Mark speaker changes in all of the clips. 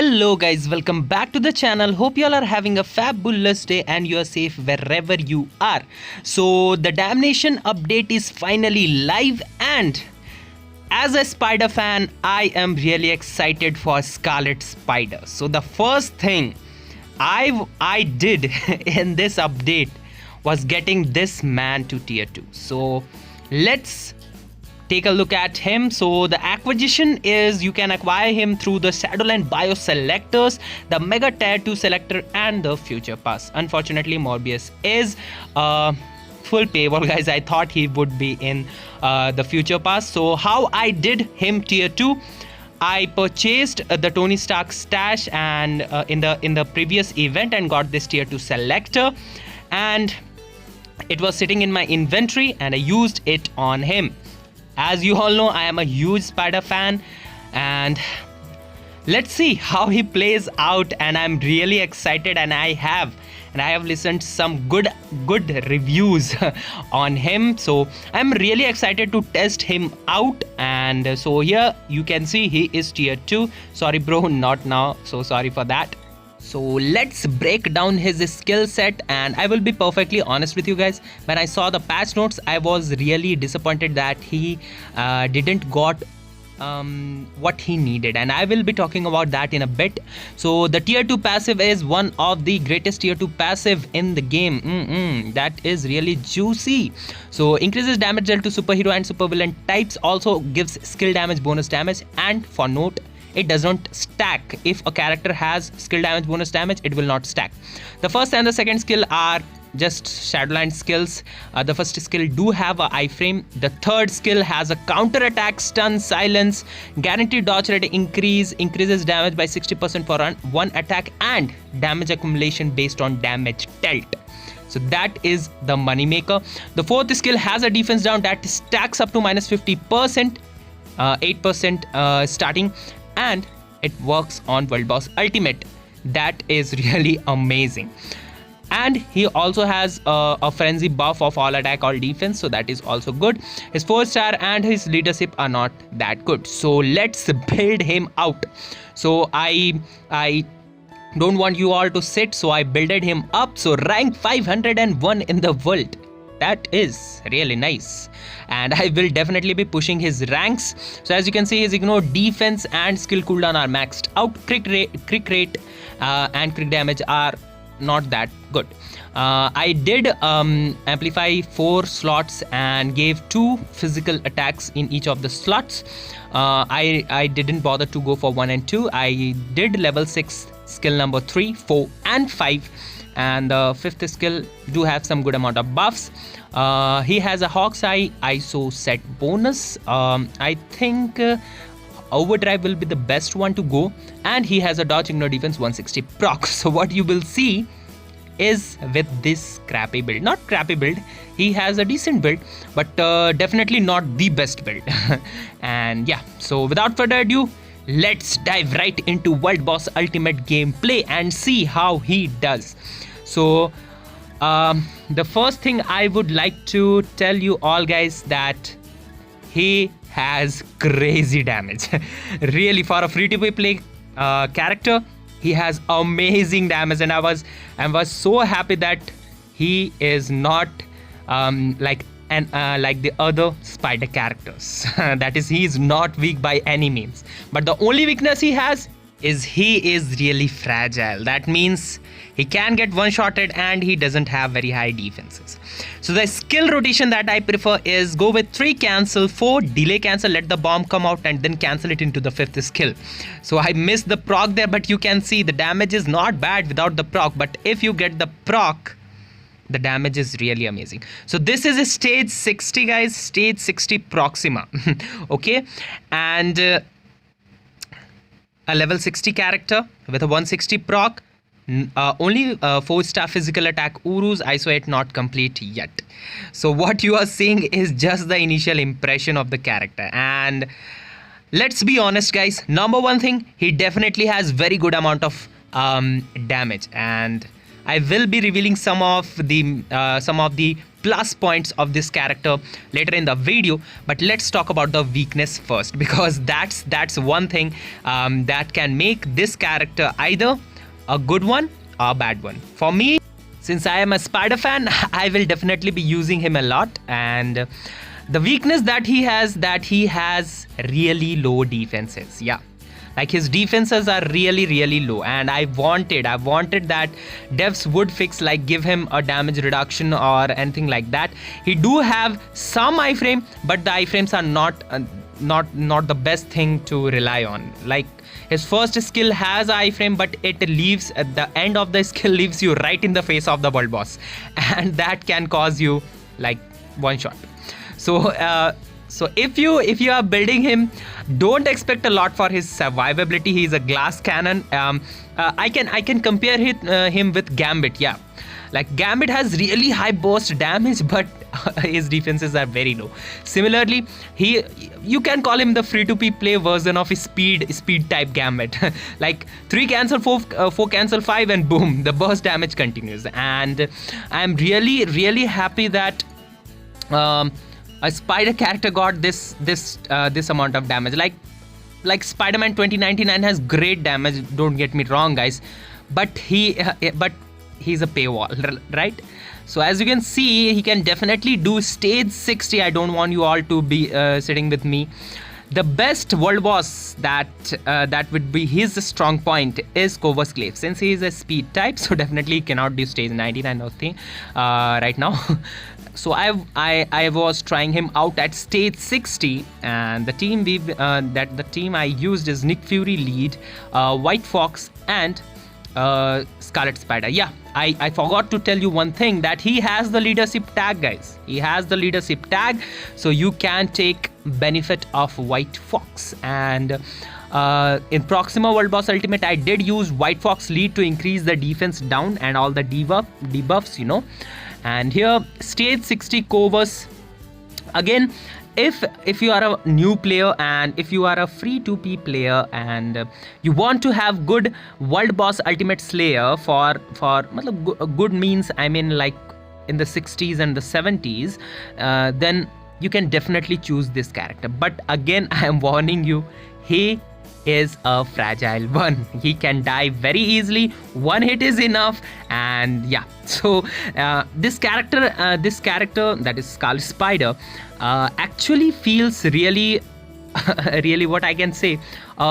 Speaker 1: Hello guys, welcome back to the channel. Hope you all are having a fabulous day and you are safe wherever you are. So the Damnation update is finally live, and as a Spider fan, I am really excited for Scarlet Spider. So the first thing I did in this update was getting this man to tier 2. So let's take a look at him. So the acquisition is you can acquire him through the Shadowland bio selectors, the Mega Tier 2 selector, and the Future Pass. Unfortunately, Morbius is full paywall, guys. I thought he would be in the Future Pass. So how I did him tier 2, I purchased the Tony Stark stash and in the previous event and got this tier 2 selector, and it was sitting in my inventory and I used it on him. As you all know, I am a huge Spider fan, and let's see how he plays out. And I'm really excited, and I have listened some good reviews on him, so I'm really excited to test him out. And so here you can see he is tier 2. Sorry bro, not now, so sorry for that. So let's break down his skill set, and I will be perfectly honest with you guys. When I saw the patch notes, I was really disappointed that he didn't got what he needed, and I will be talking about that in a bit. So the tier 2 passive is one of the greatest tier 2 passive in the game. That is really juicy. So increases damage dealt to superhero and supervillain types, also gives skill damage bonus damage, and for note, it does not stack. If a character has skill damage bonus damage, it will not stack. The first and the second skill are just Shadowland skills. The first skill do have a iframe. The third skill has a counter attack, stun, silence, guaranteed dodge rate increase, increases damage by 60% for one attack, and damage accumulation based on damage dealt. So that is the money maker. The fourth skill has a defense down that stacks up to minus 50%, 8% starting, and it works on World Boss Ultimate. That is really amazing. And he also has a frenzy buff of all attack, all defense, so that is also good. His 4-star and his leadership are not that good. So let's build him out. So I don't want you all to sit, so I builded him up. So rank 501 in the world. That is really nice, and I will definitely be pushing his ranks. So as you can see, his ignore, defense, and skill cooldown are maxed out. Crit rate and crit damage are not that good. I did amplify 4 slots and gave 2 physical attacks in each of the slots. I didn't bother to go for 1 and 2. I did level 6 skill number 3, 4, and 5. And the 5th skill do have some good amount of buffs. He has a Hawk's Eye ISO set bonus. I think Overdrive will be the best one to go, and he has a dodge, ignore, defense, 160 proc. So what you will see is with this crappy build, not crappy build, he has a decent build, but definitely not the best build. And yeah, so without further ado, let's dive right into World Boss Ultimate gameplay and see how he does. So the first thing I would like to tell you all, guys, that he has crazy damage. Really, for a free-to-play play character, he has amazing damage, and I was so happy that he is not like the other Spider characters. That is, he is not weak by any means, but the only weakness he has is he is really fragile. That means he can get one-shotted, and he doesn't have very high defenses. So the skill rotation that I prefer is go with 3 cancel, 4 delay cancel, let the bomb come out, and then cancel it into the 5th skill. So I missed the proc there, but you can see the damage is not bad without the proc, but if you get the proc, the damage is really amazing. So this is a stage 60, guys, stage 60 Proxima. Okay, and a level 60 character with a 160 proc, only 4-star physical attack Urus, ISO 8 not complete yet. So what you are seeing is just the initial impression of the character, and let's be honest, guys, number one thing, he definitely has very good amount of damage, and I will be revealing some of the plus points of this character later in the video, but let's talk about the weakness first, because that's one thing that can make this character either a good one or a bad one. For me, since I am a Spider fan, I will definitely be using him a lot. And the weakness that he has really low defenses. Yeah, like his defenses are really low, and I wanted that devs would fix, like give him a damage reduction or anything like that. He do have some iframe, but the iframes are not the best thing to rely on. Like his first skill has iframe, but it leaves at the end of the skill leaves you right in the face of the world boss, and that can cause you like one shot. So if you are building him, don't expect a lot for his survivability. He's a glass cannon. I can compare him with Gambit. Yeah, like Gambit has really high burst damage, but his defenses are very low. Similarly, you can call him the free-to-play play version of his speed type Gambit. Like 3 cancel 4 cancel 5, and boom, the burst damage continues. And I'm really happy that a Spider character got this amount of damage. Like Spider-Man 2099 has great damage, don't get me wrong guys, but he's a paywall, right? So as you can see, he can definitely do stage 60. I don't want you all to be sitting with me. The best world boss that would be his strong point is Corvus Glaive. Since he is a speed type, so definitely he cannot do stage 99 or thing right now. So I was trying him out at stage 60, and the team I used is Nick Fury lead, White Fox, and Scarlet Spider. Yeah, I forgot to tell you one thing, that he has the leadership tag, guys. He has the leadership tag, so you can take benefit of White Fox. And in Proxima World Boss Ultimate, I did use White Fox lead to increase the defense down and all the debuffs, you know. And here stage 60 Corvus, again, if you are a new player and if you are a free-to-play player and you want to have good World Boss Ultimate Slayer for good means, I mean like in the 60s and the 70s, then you can definitely choose this character. But again, I am warning you, he is a fragile one. He can die very easily. One hit is enough. And yeah, so this character that is Scarlet Spider actually feels really what I can say,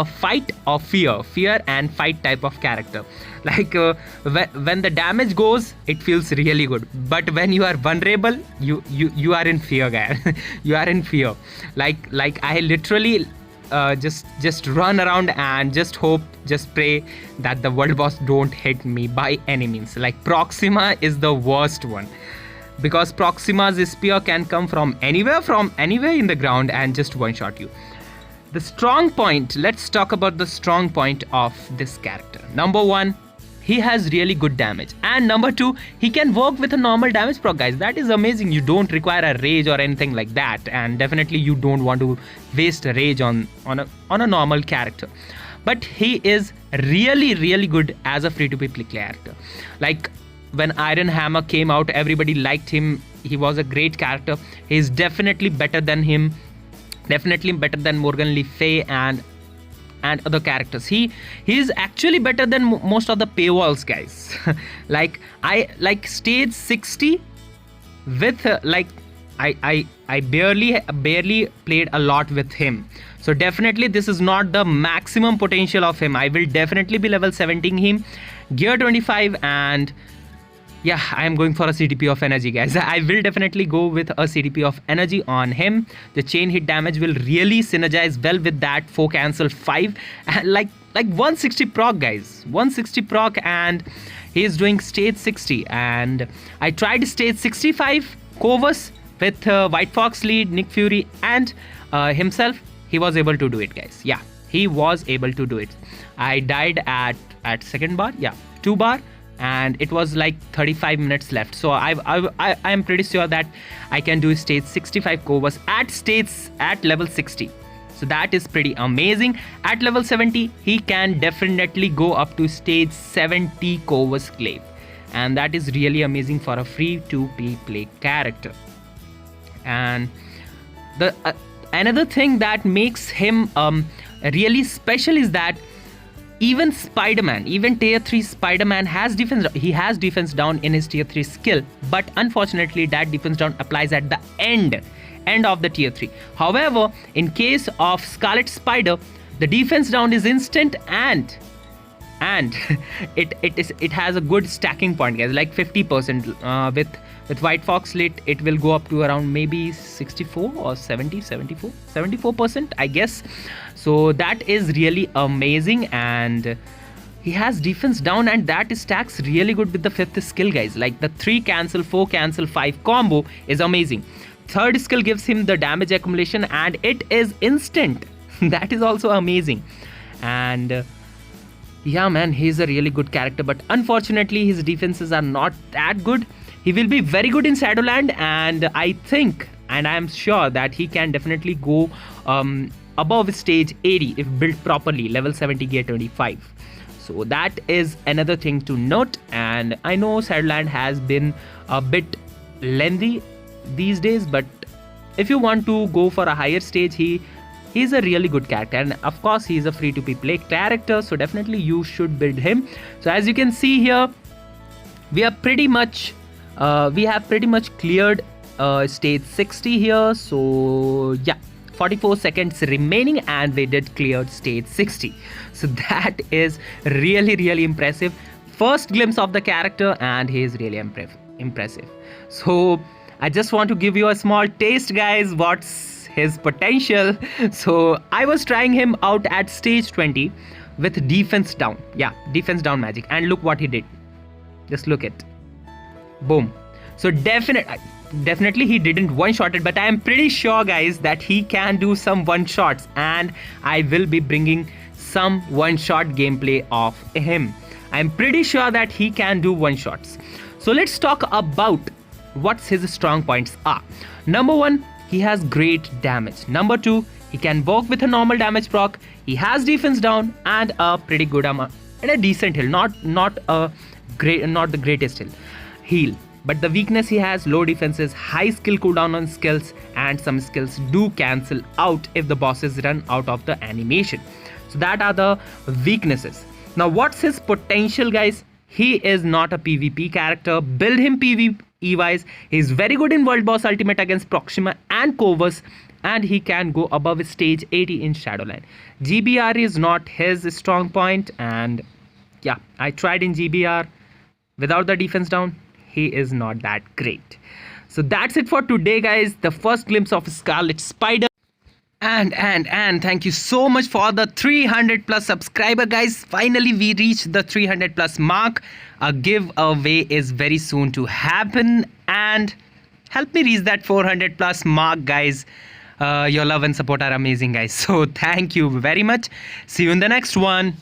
Speaker 1: fight or fear and fight type of character. Like when the damage goes, it feels really good, but when you are vulnerable, you are in fear, guy. You are in fear. Like I literally just run around and just pray that the world boss don't hit me by any means. Like Proxima is the worst one, because Proxima's spear can come from anywhere in the ground and just one shot you. The strong point, let's talk about the strong point of this character. Number 1, he has really good damage, and number 2, he can work with a normal damage proc, guys. That is amazing. You don't require a rage or anything like that, and definitely you don't want to waste a rage on a normal character. But he is really good as a free-to-play character. Like when Iron Hammer came out, everybody liked him. He was a great character. He's definitely better than him, definitely better than Morgan Le Fay and other characters. He is actually better than most of the paywalls, guys. like stage 60 with I barely played a lot with him. So definitely this is not the maximum potential of him. I will definitely be level 17 him, gear 25, and yeah, I am going for a CTP of energy, guys. I will definitely go with a CTP of energy on him. The chain hit damage will really synergize well with that 4 cancel 5, and like 160 proc, guys. 160 proc, and he is doing stage 60. And I tried stage 65 Corvus with White Fox lead, Nick Fury, and himself. He was able to do it, guys. Yeah, he was able to do it. I died at second bar, yeah, 2 bar. And it was like 35 minutes left, so I am pretty sure that I can do stage 65 Corvus at level 60. So that is pretty amazing. At level 70, he can definitely go up to stage 70 Corvus Glaive. and that is really amazing for a free to play character. And the another thing that makes him really special is that even Spider-Man, even tier 3 Spider-Man has defense, he has defense down in his tier 3 skill, but unfortunately that defense down applies at the end of the tier 3. However, in case of Scarlet Spider, the defense down is instant, and it has a good stacking point, guys, like 50%. With White Fox Lit, it will go up to around maybe 64 or 74%, I guess. So that is really amazing, and he has defense down, and that stacks really good with the 5th skill, guys. Like the 3 cancel 4 cancel 5 combo is amazing. 3rd skill gives him the damage accumulation, and it is instant. That is also amazing. And yeah, man, he's a really good character, but unfortunately his defenses are not that good. He will be very good in Shadowland, and I think, and I am sure that he can definitely go above stage 80 if built properly, level 70 gear 25. So that is another thing to note. And I know Shadowland has been a bit lengthy these days, but if you want to go for a higher stage, he's a really good character, and of course he's a free to play character, so definitely you should build him. So as you can see here, we have pretty much cleared stage 60 here. So yeah, 44 seconds remaining, and we did clear stage 60. So that is really impressive. First glimpse of the character, and he is really impressive. So I just want to give you a small taste, guys, what's his potential. So I was trying him out at stage 20 with defense down. Yeah, defense down magic, and look what he did. Just look at, boom. So definitely he didn't one-shot it, but I am pretty sure, guys, that he can do some one-shots, and I will be bringing some one-shot gameplay of him. I'm pretty sure that he can do one-shots. So let's talk about what his strong points are. Number 1, he has great damage. Number 2, he can work with a normal damage proc. He has defense down and a pretty good amount and a decent heal, not the greatest heal. But the weakness, he has low defenses, high skill cooldown on skills, and some skills do cancel out if the bosses run out of the animation. So that are the weaknesses. Now what's his potential, guys? He is not a PvP character. Build him PvE wise. He's very good in World Boss Ultimate against Proxima and Corvus, and he can go above stage 80 in Shadowland. GBR is not his strong point, and yeah, I tried in GBR without the defense down. He is not that great. So that's it for today, guys. The first glimpse of Scarlet Spider. And thank you so much for the 300 plus subscriber, guys. Finally we reached the 300 plus mark. A giveaway is very soon to happen, and help me reach that 400 plus mark, guys. Your love and support are amazing, guys. So thank you very much. See you in the next one.